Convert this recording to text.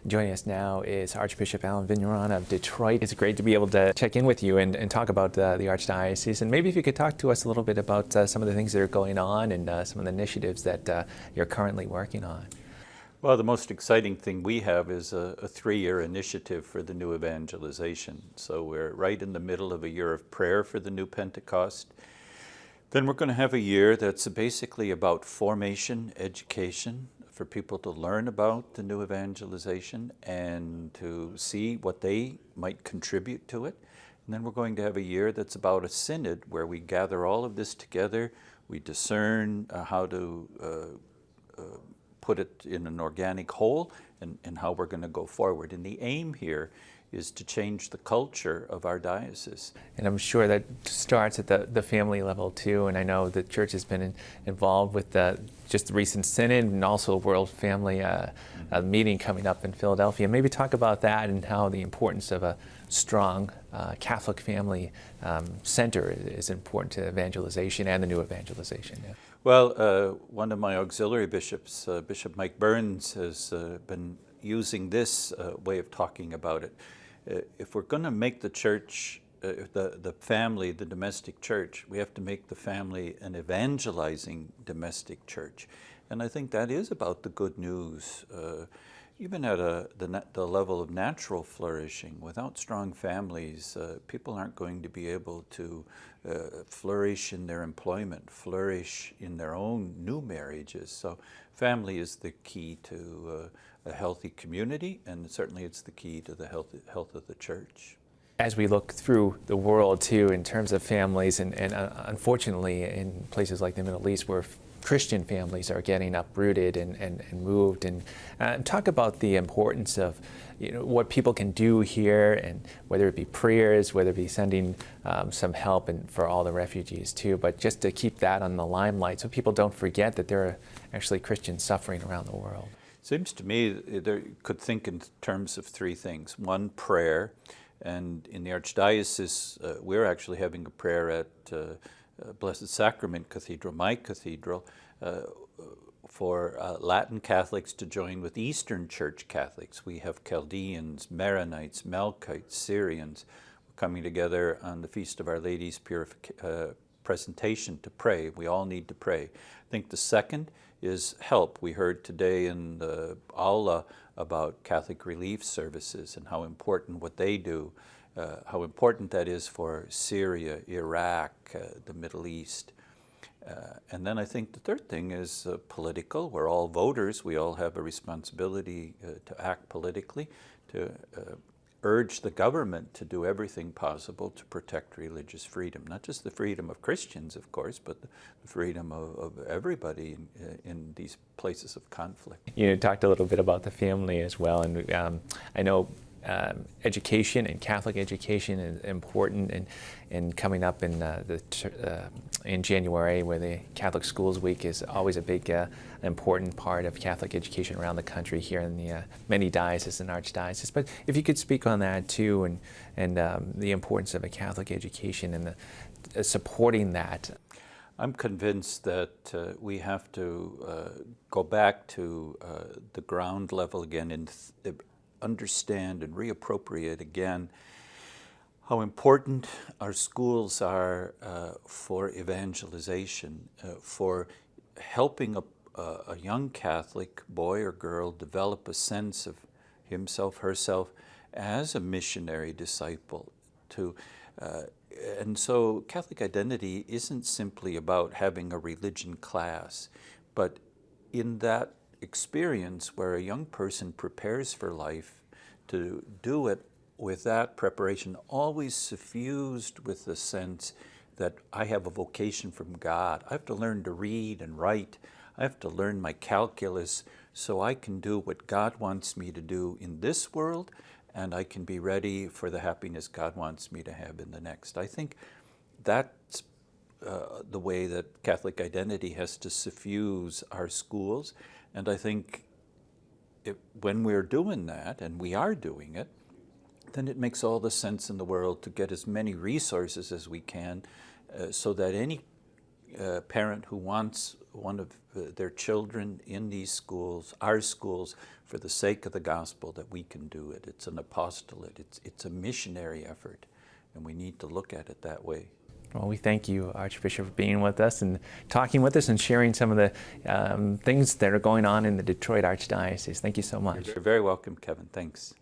Joining us now is Archbishop Allen Vigneron of Detroit. It's great to be able to check in with you and talk about the Archdiocese. And maybe if you could talk to us a little bit about some of the things that are going on and some of the initiatives that you're currently working on. Well, the most exciting thing we have is a 3-year initiative for the new evangelization. So we're right in the middle of a year of prayer for the new Pentecost. Then we're going to have a year that's basically about formation, education, for people to learn about the new evangelization and to see what they might contribute to it. And then we're going to have a year that's about a synod where we gather all of this together, we discern how to put it in an organic whole and how we're going to go forward. And the aim here is to change the culture of our diocese. And I'm sure that starts at the family level too, and I know the church has been involved with just the recent synod and also World Family meeting coming up in Philadelphia. Maybe talk about that and how the importance of a strong Catholic family center is important to evangelization and the new evangelization. Yeah. Well, one of my auxiliary bishops, Bishop Mike Burns, has been using this way of talking about it. If we're going to make the church, the family, the domestic church, we have to make the family an evangelizing domestic church. And I think that is about the good news. Even at the level of natural flourishing, without strong families, people aren't going to be able to flourish in their employment, flourish in their own new marriages. So family is the key to a healthy community, and certainly it's the key to the health of the church. As we look through the world too, in terms of families, and unfortunately in places like the Middle East where Christian families are getting uprooted and moved, and talk about the importance of what people can do here, and whether it be prayers, whether it be sending some help for all the refugees too, but just to keep that on the limelight so people don't forget that there are actually Christians suffering around the world. Seems to me there could think in terms of 3 things. One, prayer, and in the Archdiocese we're actually having a prayer at Blessed Sacrament Cathedral, my cathedral, for Latin Catholics to join with Eastern Church Catholics. We have Chaldeans, Maronites, Melkites, Syrians coming together on the Feast of Our Lady's presentation to pray. We all need to pray. I think the second is help. We heard today in the aula about Catholic Relief Services and how important what they do, how important that is for Syria, Iraq, the Middle East. And then I think the third thing is political. We're all voters. We all have a responsibility to act politically, to urge the government to do everything possible to protect religious freedom. Not just the freedom of Christians, of course, but the freedom of everybody in these places of conflict. You talked a little bit about the family as well, and I know education and Catholic education is important, and coming up in January, where the Catholic Schools Week is always a big important part of Catholic education around the country here in the many dioceses and archdioceses. But if you could speak on that too, and the importance of a Catholic education and supporting that. I'm convinced that we have to go back to the ground level again and understand and reappropriate again how important our schools are for evangelization, for helping a young Catholic boy or girl develop a sense of himself, herself as a missionary disciple. And so Catholic identity isn't simply about having a religion class, but in that experience where a young person prepares for life, to do it with that preparation always suffused with the sense that I have a vocation from God. I have to learn to read and write. I have to learn my calculus so I can do what God wants me to do in this world, and I can be ready for the happiness God wants me to have in the next. I think that's the way that Catholic identity has to suffuse our schools. And I think when we're doing that, and we are doing it, then it makes all the sense in the world to get as many resources as we can so that any parent who wants one of their children in these schools, our schools, for the sake of the gospel, that we can do it. It's an apostolate. It's a missionary effort, and we need to look at it that way. Well, we thank you, Archbishop, for being with us and talking with us and sharing some of the things that are going on in the Detroit Archdiocese. Thank you so much. You're very welcome, Kevin. Thanks.